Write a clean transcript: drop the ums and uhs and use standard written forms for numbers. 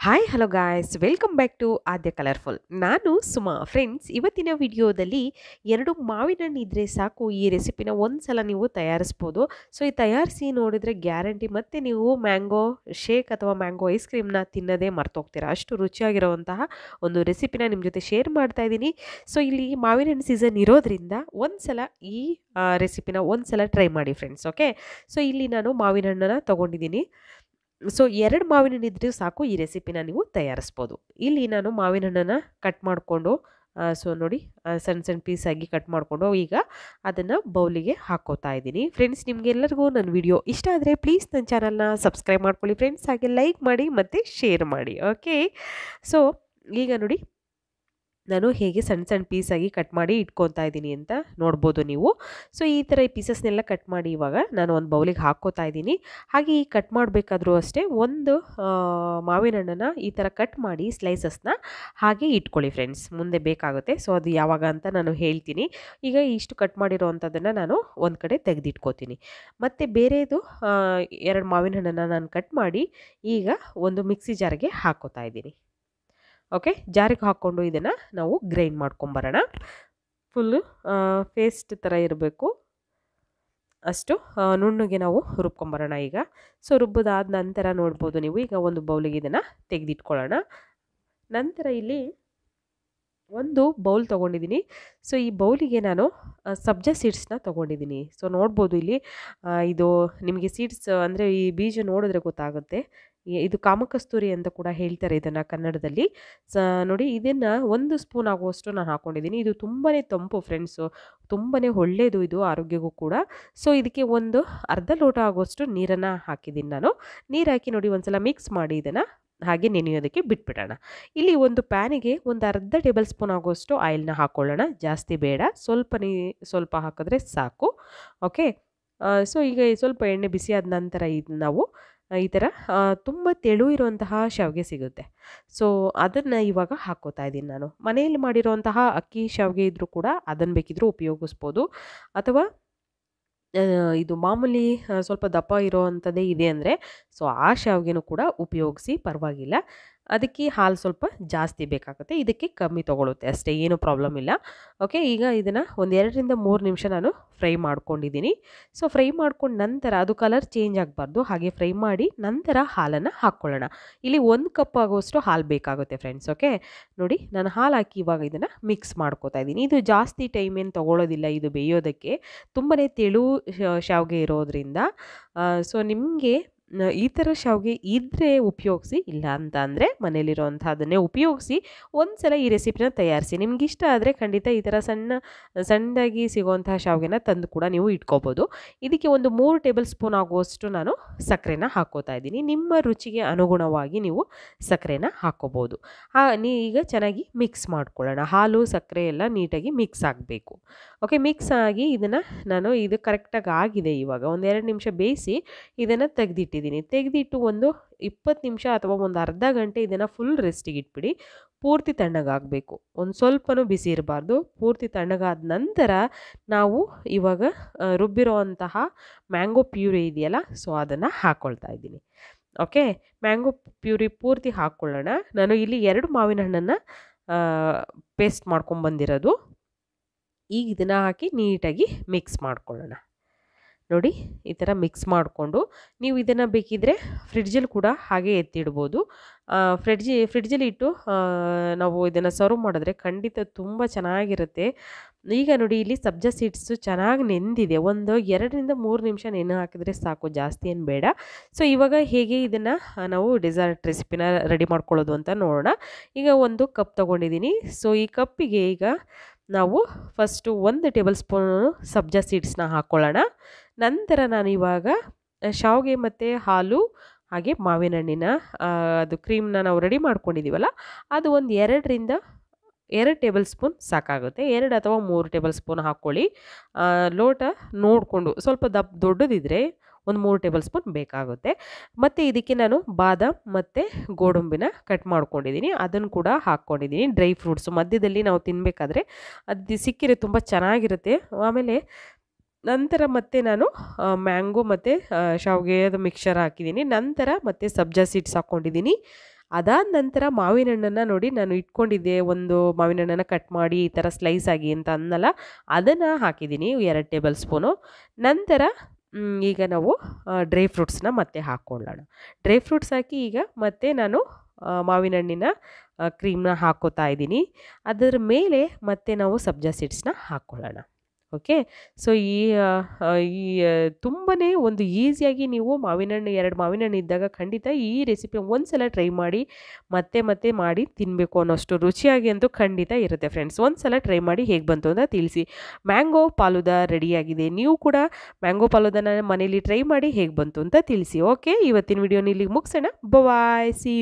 Hi hello guys welcome back to Aadya colourful. ನಾನು Suma. Friends, ಇವತ್ತಿನ ವಿಡಿಯೋದಲ್ಲಿ 2 ಮಾವಿನ ಹಣ್ಣು ಇದ್ದರೆ ಸಾಕು, ಈ ರೆಸಿಪಿನ ಒಂದ್ಸಲ ನೀವು ತಯಾರಿಸ್ಬೋದು. ಸೊ ಈ ತಯಾರಿಸಿ ನೋಡಿದರೆ ಗ್ಯಾರಂಟಿ ಮತ್ತೆ ನೀವು ಮ್ಯಾಂಗೋ ಶೇಕ್ ಅಥವಾ ಮ್ಯಾಂಗೋ ಐಸ್ ಕ್ರೀಮ್ನ ತಿನ್ನೋದೇ ಮರ್ತೋಗ್ತೀರಾ. ಅಷ್ಟು ರುಚಿಯಾಗಿರುವಂತಹ ಒಂದು ರೆಸಿಪಿನ ನಿಮ್ಮ ಜೊತೆ ಶೇರ್ ಮಾಡ್ತಾ ಇದ್ದೀನಿ. ಸೊ ಇಲ್ಲಿ ಮಾವಿನ ಹಣ್ಣು ಸೀಸನ್ ಇರೋದ್ರಿಂದ ಒಂದ್ಸಲ ಈ ರೆಸಿಪಿನ ಒಂದ್ಸಲ ಟ್ರೈ ಮಾಡಿ ಫ್ರೆಂಡ್ಸ್. ಓಕೆ, ಸೊ ಇಲ್ಲಿ ನಾನು ಮಾವಿನ ಹಣ್ಣನ್ನು ತೊಗೊಂಡಿದ್ದೀನಿ. ಸೊ 2 ಮಾವಿನ ಹಣ್ಣು ಇದ್ದರೆ ಸಾಕು, ಈ ರೆಸಿಪಿನ ನೀವು ತಯಾರಿಸ್ಬೋದು. ಇಲ್ಲಿ ನಾನು ಮಾವಿನ ಹಣ್ಣನ್ನು ಕಟ್ ಮಾಡಿಕೊಂಡು ಸೊ ನೋಡಿ ಸಣ್ಣ ಸಣ್ಣ ಪೀಸಾಗಿ ಕಟ್ ಮಾಡಿಕೊಂಡು ಈಗ ಅದನ್ನು ಬೌಲಿಗೆ ಹಾಕೋತಾ ಇದ್ದೀನಿ. ಫ್ರೆಂಡ್ಸ್, ನಿಮಗೆಲ್ಲರಿಗೂ ನನ್ನ ವಿಡಿಯೋ ಇಷ್ಟ ಆದರೆ ಪ್ಲೀಸ್ ನನ್ನ ಚಾನಲ್ನ ಸಬ್ಸ್ಕ್ರೈಬ್ ಮಾಡ್ಕೊಳ್ಳಿ ಫ್ರೆಂಡ್ಸ್, ಹಾಗೆ ಲೈಕ್ ಮಾಡಿ ಮತ್ತು ಶೇರ್ ಮಾಡಿ. ಓಕೆ, ಸೊ ಈಗ ನೋಡಿ ನಾನು ಹೇಗೆ ಸಣ್ಣ ಸಣ್ಣ ಪೀಸಾಗಿ ಕಟ್ ಮಾಡಿ ಇಟ್ಕೊತಾ ಇದ್ದೀನಿ ಅಂತ ನೋಡ್ಬೋದು ನೀವು. ಸೊ ಈ ಥರ ಈ ಪೀಸಸ್ನೆಲ್ಲ ಕಟ್ ಮಾಡಿ ಇವಾಗ ನಾನು ಒಂದು ಬೌಲಿಗೆ ಹಾಕ್ಕೋತಾ ಇದ್ದೀನಿ. ಹಾಗೆ ಈ ಕಟ್ ಮಾಡಬೇಕಾದ್ರೂ ಅಷ್ಟೇ ಒಂದು ಮಾವಿನ ಹಣ್ಣನ್ನು ಈ ಥರ ಕಟ್ ಮಾಡಿ ಸ್ಲೈಸಸ್ನ ಹಾಗೆ ಇಟ್ಕೊಳ್ಳಿ ಫ್ರೆಂಡ್ಸ್, ಮುಂದೆ ಬೇಕಾಗುತ್ತೆ. ಸೊ ಅದು ಯಾವಾಗ ಅಂತ ನಾನು ಹೇಳ್ತೀನಿ. ಈಗ ಇಷ್ಟು ಕಟ್ ಮಾಡಿರೋ ಅಂಥದ್ದನ್ನು ನಾನು ಒಂದು ಕಡೆ ತೆಗೆದಿಟ್ಕೋತೀನಿ. ಮತ್ತು ಬೇರೆದು 2 ಮಾವಿನ ಹಣ್ಣನ್ನು ನಾನು ಕಟ್ ಮಾಡಿ ಈಗ ಒಂದು ಮಿಕ್ಸಿ ಜಾರ್ಗೆ ಹಾಕ್ಕೋತಾ ಇದ್ದೀನಿ. ಓಕೆ, ಜಾರಿಗೆ ಹಾಕ್ಕೊಂಡು ಇದನ್ನು ನಾವು ಗ್ರೈಂಡ್ ಮಾಡ್ಕೊಂಬರೋಣ. ಫುಲ್ಲು ಪೇಸ್ಟ್ ಥರ ಇರಬೇಕು, ಅಷ್ಟು ನುಣ್ಣಗೆ ನಾವು ರುಬ್ಕೊಂಬರೋಣ ಈಗ. ಸೊ ರುಬ್ಬೋದಾದ ನಂತರ ನೋಡ್ಬೋದು ನೀವು, ಈಗ ಒಂದು ಬೌಲಿಗೆ ಇದನ್ನು ತೆಗೆದಿಟ್ಕೊಳ್ಳೋಣ. ನಂತರ ಇಲ್ಲಿ ಒಂದು ಬೌಲ್ ತೊಗೊಂಡಿದ್ದೀನಿ. ಸೊ ಈ ಬೌಲಿಗೆ ನಾನು ಸಬ್ಜಾ ಸೀಡ್ಸ್ನ ತೊಗೊಂಡಿದ್ದೀನಿ. ಸೊ ನೋಡ್ಬೋದು ಇಲ್ಲಿ ಇದು ನಿಮಗೆ ಸೀಡ್ಸ್ ಅಂದರೆ ಈ ಬೀಜ ನೋಡಿದ್ರೆ ಗೊತ್ತಾಗುತ್ತೆ. ಇದು ಕಾಮಕಸ್ತೂರಿ ಅಂತ ಕೂಡ ಹೇಳ್ತಾರೆ ಇದನ್ನು ಕನ್ನಡದಲ್ಲಿ. ನೋಡಿ, ಇದನ್ನು 1 ಸ್ಪೂನ್ ಆಗುವಷ್ಟು ನಾನು ಹಾಕ್ಕೊಂಡಿದ್ದೀನಿ. ಇದು ತುಂಬಾ ತಂಪು ಫ್ರೆಂಡ್ಸು, ತುಂಬಾ ಒಳ್ಳೆಯದು ಇದು ಆರೋಗ್ಯಕ್ಕೂ ಕೂಡ. ಸೊ ಇದಕ್ಕೆ ಒಂದು ಅರ್ಧ ಲೋಟ ಆಗುವಷ್ಟು ನೀರನ್ನು ಹಾಕಿದ್ದೀನಿ ನಾನು. ನೀರು ಹಾಕಿ ನೋಡಿ ಒಂದ್ಸಲ ಮಿಕ್ಸ್ ಮಾಡಿ ಇದನ್ನು ಹಾಗೆ ನೆನೆಯೋದಕ್ಕೆ ಬಿಟ್ಬಿಡೋಣ. ಇಲ್ಲಿ ಒಂದು ಪ್ಯಾನಿಗೆ ಒಂದು ಅರ್ಧ ಟೇಬಲ್ ಸ್ಪೂನ್ ಆಗುವಷ್ಟು ಆಯಿಲ್ನ ಹಾಕ್ಕೊಳ್ಳೋಣ, ಜಾಸ್ತಿ ಬೇಡ, ಸ್ವಲ್ಪ ಹಾಕಿದ್ರೆ ಸಾಕು. ಓಕೆ, ಸೊ ಈಗ ಸ್ವಲ್ಪ ಎಣ್ಣೆ ಬಿಸಿ ಆದ ನಂತರ ಇದು ನಾವು ಈ ಥರ ತುಂಬ ತೆಳು ಇರುವಂತಹ ಶಾವಿಗೆ ಸಿಗುತ್ತೆ. ಸೊ ಅದನ್ನು ಇವಾಗ ಹಾಕ್ಕೋತಾ ಇದ್ದೀನಿ ನಾನು. ಮನೆಯಲ್ಲಿ ಮಾಡಿರುವಂತಹ ಅಕ್ಕಿ ಶಾವಿಗೆ ಇದ್ದರೂ ಕೂಡ ಅದನ್ನು ಬೇಕಿದ್ರೂ ಉಪಯೋಗಿಸ್ಬೋದು, ಅಥವಾ ಇದು ಮಾಮೂಲಿ ಸ್ವಲ್ಪ ದಪ್ಪ ಇರೋ ಅಂಥದ್ದೇ ಇದೆ ಅಂದರೆ ಸೊ ಆ ಶಾವಿಗೆನೂ ಕೂಡ ಉಪಯೋಗಿಸಿ, ಪರವಾಗಿಲ್ಲ. ಅದಕ್ಕೆ ಹಾಲು ಸ್ವಲ್ಪ ಜಾಸ್ತಿ ಬೇಕಾಗುತ್ತೆ, ಇದಕ್ಕೆ ಕಮ್ಮಿ ತೊಗೊಳುತ್ತೆ ಅಷ್ಟೇ, ಏನೂ ಪ್ರಾಬ್ಲಮ್ ಇಲ್ಲ. ಓಕೆ, ಈಗ ಇದನ್ನು ಒಂದು 2 ರಿಂದ 3 ನಿಮಿಷ ನಾನು ಫ್ರೈ ಮಾಡ್ಕೊಂಡಿದ್ದೀನಿ. ಸೊ ಫ್ರೈ ಮಾಡ್ಕೊಂಡು ನಂತರ ಅದು ಕಲರ್ ಚೇಂಜ್ ಆಗಬಾರ್ದು, ಹಾಗೆ ಫ್ರೈ ಮಾಡಿ ನಂತರ ಹಾಲನ್ನು ಹಾಕ್ಕೊಳ್ಳೋಣ. ಇಲ್ಲಿ 1 ಕಪ್ ಆಗುವಷ್ಟು ಹಾಲು ಬೇಕಾಗುತ್ತೆ ಫ್ರೆಂಡ್ಸ್. ಓಕೆ, ನೋಡಿ ನಾನು ಹಾಲು ಹಾಕಿ ಇವಾಗ ಇದನ್ನು ಮಿಕ್ಸ್ ಮಾಡ್ಕೋತಾ ಇದ್ದೀನಿ. ಇದು ಜಾಸ್ತಿ ಟೈಮ್ ಏನು ತೊಗೊಳ್ಳೋದಿಲ್ಲ ಇದು ಬೇಯೋದಕ್ಕೆ, ತುಂಬಾ ತೆಳು ಶಾವಿಗೆ ಇರೋದ್ರಿಂದ. ಸೊ ನಿಮಗೆ ಈ ಥರ ಶಾವಿಗೆ ಇದ್ದರೆ ಉಪಯೋಗಿಸಿ, ಇಲ್ಲ ಅಂತ ಅಂದರೆ ಮನೇಲಿರೋವಂಥದ್ದನ್ನೇ ಉಪಯೋಗಿಸಿ ಒಂದ್ಸಲ ಈ ರೆಸಿಪಿನ ತಯಾರಿಸಿ. ನಿಮ್ಗೆ ಇಷ್ಟ ಆದರೆ ಖಂಡಿತ ಈ ಥರ ಸಣ್ಣದಾಗಿ ಸಿಗುವಂತಹ ಶಾವಿಗೆನ ತಂದು ಕೂಡ ನೀವು ಇಟ್ಕೋಬೋದು. ಇದಕ್ಕೆ ಒಂದು 3 ಟೇಬಲ್ ಸ್ಪೂನ್ ಆಗುವಷ್ಟು ನಾನು ಸಕ್ಕರೆನ ಹಾಕ್ಕೋತಾ ಇದ್ದೀನಿ. ನಿಮ್ಮ ರುಚಿಗೆ ಅನುಗುಣವಾಗಿ ನೀವು ಸಕ್ಕರೆನ ಹಾಕ್ಕೋಬೋದು. ಈಗ ಚೆನ್ನಾಗಿ ಮಿಕ್ಸ್ ಮಾಡ್ಕೊಳ್ಳೋಣ. ಹಾಲು ಸಕ್ಕರೆ ಎಲ್ಲ ನೀಟಾಗಿ ಮಿಕ್ಸ್ ಆಗಬೇಕು. ಓಕೆ, ಮಿಕ್ಸ್ ಆಗಿ ಇದನ್ನು ನಾನು ಇದು ಕರೆಕ್ಟಾಗಿ ಆಗಿದೆ. ಇವಾಗ ಒಂದು 2 ನಿಮಿಷ ಬೇಯಿಸಿ ಇದನ್ನು ತೆಗೆದಿಟ್ಟು ಒಂದು 20 ನಿಮಿಷ ಅಥವಾ ಒಂದು ಅರ್ಧ ಗಂಟೆ ಇದನ್ನು ಫುಲ್ ರೆಸ್ಟಿಗೆ ಇಟ್ಬಿಡಿ. ಪೂರ್ತಿ ತಣ್ಣಗಾಗಬೇಕು, ಒಂದು ಸ್ವಲ್ಪನೂ ಬಿಸಿ ಇರಬಾರ್ದು. ಪೂರ್ತಿ ತಣ್ಣಗಾದ ನಂತರ ನಾವು ಇವಾಗ ರುಬ್ಬಿರೋ ಅಂತಹ ಮ್ಯಾಂಗೋ ಪ್ಯೂರಿ ಇದೆಯಲ್ಲ, ಸೊ ಅದನ್ನು ಹಾಕ್ಕೊಳ್ತಾ ಇದ್ದೀನಿ. ಓಕೆ, ಮ್ಯಾಂಗೋ ಪ್ಯೂರಿ ಪೂರ್ತಿ ಹಾಕ್ಕೊಳ್ಳೋಣ. ನಾನು ಇಲ್ಲಿ 2 ಮಾವಿನ ಹಣ್ಣನ್ನು ಪೇಸ್ಟ್ ಮಾಡ್ಕೊಂಬಂದಿರೋದು. ಈಗ ಇದನ್ನು ಹಾಕಿ ನೀಟಾಗಿ ಮಿಕ್ಸ್ ಮಾಡ್ಕೊಳ್ಳೋಣ. ನೋಡಿ, ಈ ಥರ ಮಿಕ್ಸ್ ಮಾಡಿಕೊಂಡು ನೀವು ಇದನ್ನು ಬೇಕಿದ್ದರೆ ಫ್ರಿಡ್ಜಲ್ಲಿ ಕೂಡ ಹಾಗೆ ಎತ್ತಿಡ್ಬೋದು. ಫ್ರಿಡ್ಜಲ್ಲಿ ಇಟ್ಟು ನಾವು ಇದನ್ನು ಸರ್ವ್ ಮಾಡಿದ್ರೆ ಖಂಡಿತ ತುಂಬ ಚೆನ್ನಾಗಿರುತ್ತೆ. ಈಗ ನೋಡಿ, ಇಲ್ಲಿ ಸಬ್ಜಾ ಸೀಡ್ಸು ಚೆನ್ನಾಗಿ ನೆಂದಿದೆ. ಒಂದು 2 ರಿಂದ 3 ನಿಮಿಷ ನೆನೆ ಹಾಕಿದ್ರೆ ಸಾಕು, ಜಾಸ್ತಿ ಏನು ಬೇಡ. ಸೊ ಇವಾಗ ಹೇಗೆ ಇದನ್ನು ನಾವು ಡೆಸರ್ಟ್ ರೆಸಿಪಿನ ರೆಡಿ ಮಾಡ್ಕೊಳ್ಳೋದು ಅಂತ ನೋಡೋಣ. ಈಗ 1 ಕಪ್ ತೊಗೊಂಡಿದ್ದೀನಿ. ಸೊ ಈ ಕಪ್ಪಿಗೆ ಈಗ ನಾವು ಫಸ್ಟು 1 ಟೇಬಲ್ ಸ್ಪೂನು ಸಬ್ಜಾ ಸೀಡ್ಸ್ನ ಹಾಕ್ಕೊಳ್ಳೋಣ. ನಂತರ ನಾನು ಇವಾಗ ಶಾವಿಗೆ ಮತ್ತು ಹಾಲು ಹಾಗೆ ಮಾವಿನ ಹಣ್ಣಿನ ಅದು ಕ್ರೀಮ್ನ ನಾವು ರೆಡಿ ಮಾಡ್ಕೊಂಡಿದ್ದೀವಲ್ಲ, ಅದು ಒಂದು 2 ರಿಂದ 2 ಟೇಬಲ್ ಸ್ಪೂನ್ ಸಾಕಾಗುತ್ತೆ. 2 ಅಥವಾ 3 ಟೇಬಲ್ ಸ್ಪೂನ್ ಹಾಕ್ಕೊಳ್ಳಿ. ಲೋಟ ನೋಡಿಕೊಂಡು, ಸ್ವಲ್ಪ ದೊಡ್ಡದಿದ್ದರೆ ಒಂದು 3 ಟೇಬಲ್ ಸ್ಪೂನ್ ಬೇಕಾಗುತ್ತೆ. ಮತ್ತು ಇದಕ್ಕೆ ನಾನು ಬಾದಾಮ್ ಮತ್ತು ಗೋಡಂಬಿನ ಕಟ್ ಮಾಡ್ಕೊಂಡಿದ್ದೀನಿ, ಅದನ್ನು ಕೂಡ ಹಾಕ್ಕೊಂಡಿದ್ದೀನಿ. ಡ್ರೈ ಫ್ರೂಟ್ಸು ಮಧ್ಯದಲ್ಲಿ ನಾವು ತಿನ್ನಬೇಕಾದ್ರೆ ಅದು ಸಿಕ್ಕಿದ್ರೆ ತುಂಬ ಚೆನ್ನಾಗಿರುತ್ತೆ. ಆಮೇಲೆ ನಂತರ ಮತ್ತೆ ನಾನು ಮ್ಯಾಂಗೋ ಮತ್ತು ಶಾವಿಗೆದ ಮಿಕ್ಸ್ಚರ್ ಹಾಕಿದ್ದೀನಿ. ನಂತರ ಮತ್ತೆ ಸಬ್ಜಾ ಸೀಡ್ಸ್ ಹಾಕ್ಕೊಂಡಿದ್ದೀನಿ. ಅದಾದ ನಂತರ ಮಾವಿನ ಹಣ್ಣನ್ನು ನೋಡಿ ನಾನು ಇಟ್ಕೊಂಡಿದ್ದೆ, ಒಂದು ಮಾವಿನ ಹಣ್ಣನ್ನು ಕಟ್ ಮಾಡಿ ಈ ಥರ ಸ್ಲೈಸ್ ಆಗಿ ಅಂತ ಅನ್ನಲ್ಲ, ಅದನ್ನು ಹಾಕಿದ್ದೀನಿ 2 ಟೇಬಲ್ ಸ್ಪೂನು. ನಂತರ ಈಗ ನಾವು ಡ್ರೈ ಫ್ರೂಟ್ಸ್ನ ಮತ್ತೆ ಹಾಕ್ಕೊಳ್ಳೋಣ. ಡ್ರೈ ಫ್ರೂಟ್ಸ್ ಹಾಕಿ ಈಗ ಮತ್ತೆ ನಾನು ಮಾವಿನ ಹಣ್ಣಿನ ಕ್ರೀಮ್ನ ಹಾಕ್ಕೋತಾ ಇದ್ದೀನಿ. ಅದರ ಮೇಲೆ ಮತ್ತೆ ನಾವು ಸಬ್ಜಾ ಸೀಡ್ಸ್ನ ಹಾಕ್ಕೊಳ್ಳೋಣ. ಓಕೆ. ಸೊ ಈ ತುಂಬಾ ಒಂದು ಈಸಿಯಾಗಿ ನೀವು ಮಾವಿನಹಣ್ಣು 2 ಮಾವಿನಹಣ್ಣು ಇದ್ದಾಗ ಖಂಡಿತ ಈ ರೆಸಿಪಿ ಒಂದ್ಸಲ ಟ್ರೈ ಮಾಡಿ, ಮತ್ತೆ ಮತ್ತೆ ಮಾಡಿ ತಿನ್ನಬೇಕು ಅನ್ನೋಷ್ಟು ರುಚಿಯಾಗಿ ಅಂತೂ ಖಂಡಿತ ಇರುತ್ತೆ ಫ್ರೆಂಡ್ಸ್. ಒಂದ್ಸಲ ಟ್ರೈ ಮಾಡಿ ಹೇಗೆ ಬಂತು ಅಂತ ತಿಳಿಸಿ. ಮ್ಯಾಂಗೋ ಪಾಲುದಾ ರೆಡಿಯಾಗಿದೆ. ನೀವು ಕೂಡ ಮ್ಯಾಂಗೋ ಪಾಲುದಾನ ಮನೇಲಿ ಟ್ರೈ ಮಾಡಿ ಹೇಗೆ ಬಂತು ಅಂತ ತಿಳಿಸಿ. ಓಕೆ, ಇವತ್ತಿನ ವಿಡಿಯೋನ ಇಲ್ಲಿಗೆ ಮುಗಿಸೋಣ. ಬಾಯ್, ಸಿ ಯು.